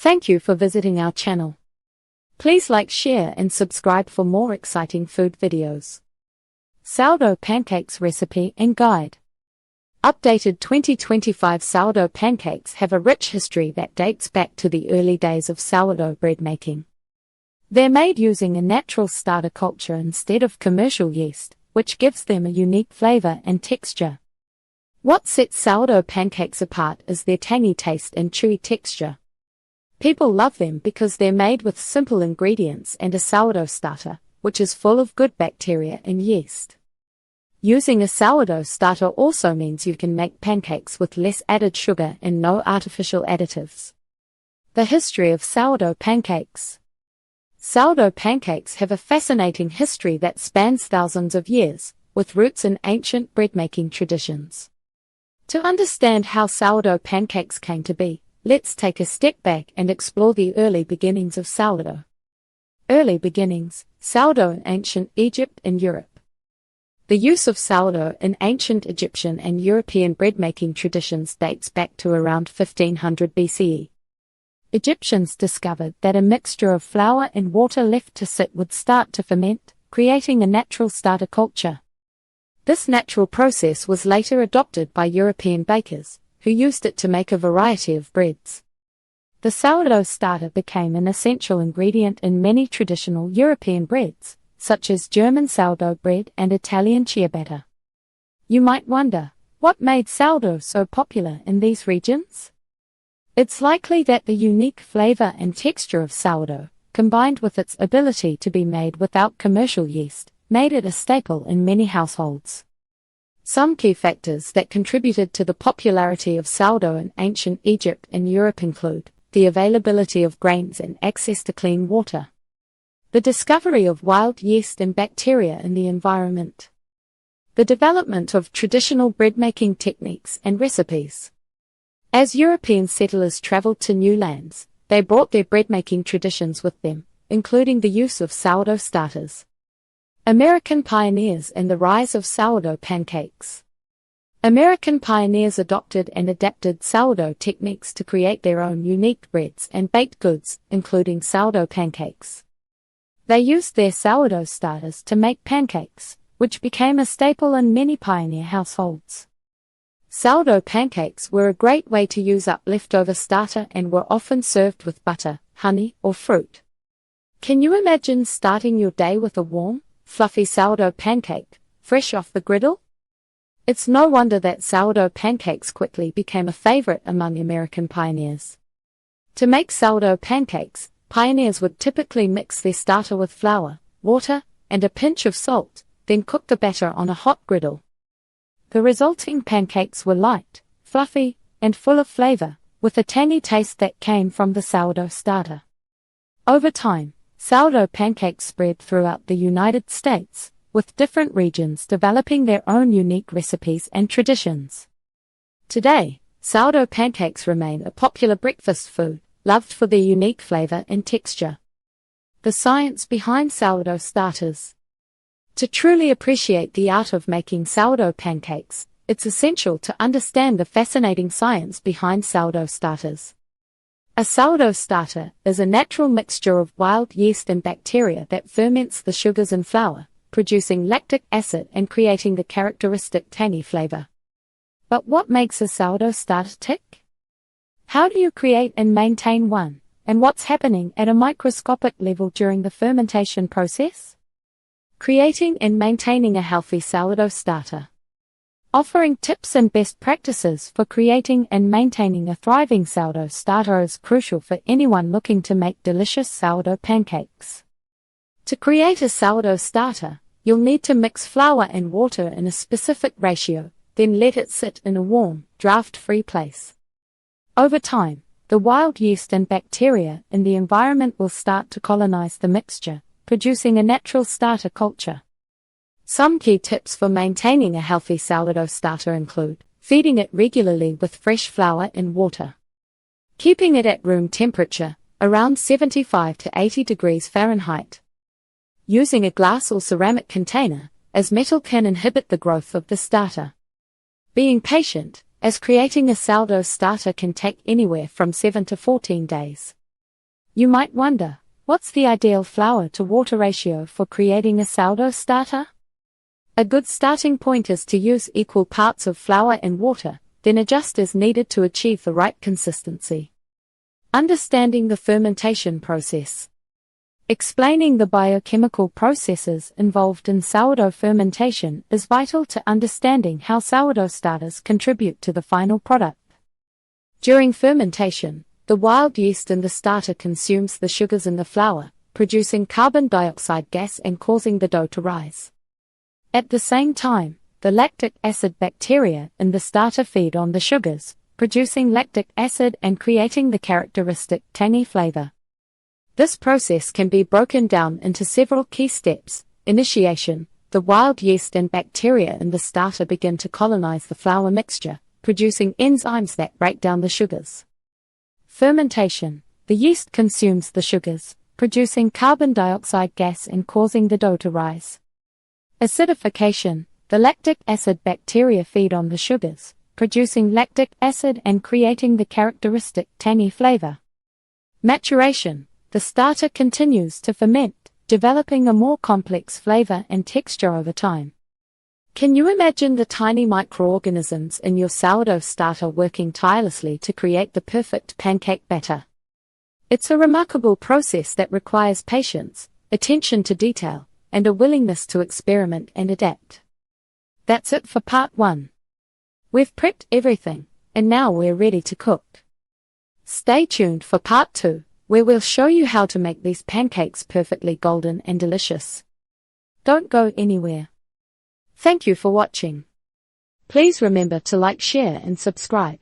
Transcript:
Thank you for visiting our channel. Please like, share and subscribe for more exciting food videos. Sourdough pancakes recipe and guide. Updated 2025 sourdough pancakes have a rich history that dates back to the early days of sourdough bread making. They're made using a natural starter culture instead of commercial yeast, which gives them a unique flavor and texture. What sets sourdough pancakes apart is their tangy taste and chewy texture. People love them because they're made with simple ingredients and a sourdough starter, which is full of good bacteria and yeast. Using a sourdough starter also means you can make pancakes with less added sugar and no artificial additives. The history of sourdough pancakes. Sourdough pancakes have a fascinating history that spans thousands of years, with roots in ancient bread-making traditions. To understand how sourdough pancakes came to be, let's take a step back and explore the early beginnings of sourdough. Early beginnings, sourdough in ancient Egypt and Europe. The use of sourdough in ancient Egyptian and European bread-making traditions dates back to around 1500 BCE. Egyptians discovered that a mixture of flour and water left to sit would start to ferment, creating a natural starter culture. This natural process was later adopted by European bakers, who used it to make a variety of breads. The sourdough starter became an essential ingredient in many traditional European breads, such as German sourdough bread and Italian ciabatta. You might wonder, what made sourdough so popular in these regions? It's likely that the unique flavor and texture of sourdough, combined with its ability to be made without commercial yeast, made it a staple in many households. Some key factors that contributed to the popularity of sourdough in ancient Egypt and Europe include the availability of grains and access to clean water, the discovery of wild yeast and bacteria in the environment, the development of traditional bread-making techniques and recipes. As European settlers traveled to new lands, they brought their bread-making traditions with them, including the use of sourdough starters. American pioneers and the rise of sourdough pancakes. American pioneers adopted and adapted sourdough techniques to create their own unique breads and baked goods, including sourdough pancakes. They used their sourdough starters to make pancakes, which became a staple in many pioneer households. Sourdough pancakes were a great way to use up leftover starter and were often served with butter, honey, or fruit. Can you imagine starting your day with a warm, fluffy sourdough pancake, fresh off the griddle? It's no wonder that sourdough pancakes quickly became a favorite among American pioneers. To make sourdough pancakes, pioneers would typically mix their starter with flour, water, and a pinch of salt, then cook the batter on a hot griddle. The resulting pancakes were light, fluffy, and full of flavor, with a tangy taste that came from the sourdough starter. Over time, sourdough pancakes spread throughout the United States, with different regions developing their own unique recipes and traditions. Today, sourdough pancakes remain a popular breakfast food, loved for their unique flavor and texture. The science behind sourdough starters. To truly appreciate the art of making sourdough pancakes, it's essential to understand the fascinating science behind sourdough starters. A sourdough starter is a natural mixture of wild yeast and bacteria that ferments the sugars in flour, producing lactic acid and creating the characteristic tangy flavor. But what makes a sourdough starter tick? How do you create and maintain one, and what's happening at a microscopic level during the fermentation process? Creating and maintaining a healthy sourdough starter. Offering tips and best practices for creating and maintaining a thriving sourdough starter is crucial for anyone looking to make delicious sourdough pancakes. To create a sourdough starter, you'll need to mix flour and water in a specific ratio, then let it sit in a warm, draft-free place. Over time, the wild yeast and bacteria in the environment will start to colonize the mixture, producing a natural starter culture. Some key tips for maintaining a healthy sourdough starter include feeding it regularly with fresh flour and water, keeping it at room temperature, around 75 to 80 degrees Fahrenheit, using a glass or ceramic container, as metal can inhibit the growth of the starter, being patient, as creating a sourdough starter can take anywhere from 7 to 14 days. You might wonder, what's the ideal flour to water ratio for creating a sourdough starter? A good starting point is to use equal parts of flour and water, then adjust as needed to achieve the right consistency. Understanding the fermentation process. Explaining the biochemical processes involved in sourdough fermentation is vital to understanding how sourdough starters contribute to the final product. During fermentation, the wild yeast in the starter consumes the sugars in the flour, producing carbon dioxide gas and causing the dough to rise. At the same time, the lactic acid bacteria in the starter feed on the sugars, producing lactic acid and creating the characteristic tangy flavor. This process can be broken down into several key steps. Initiation: the wild yeast and bacteria in the starter begin to colonize the flour mixture, producing enzymes that break down the sugars. Fermentation: the yeast consumes the sugars, producing carbon dioxide gas and causing the dough to rise. Acidification: the lactic acid bacteria feed on the sugars, producing lactic acid and creating the characteristic tangy flavor. Maturation: the starter continues to ferment, developing a more complex flavor and texture over time. Can you imagine the tiny microorganisms in your sourdough starter working tirelessly to create the perfect pancake batter? It's a remarkable process that requires patience, attention to detail, and a willingness to experiment and adapt. That's it for part 1. We've prepped everything, and now we're ready to cook. Stay tuned for part 2, where we'll show you how to make these pancakes perfectly golden and delicious. Don't go anywhere. Thank you for watching. Please remember to like, share, and subscribe.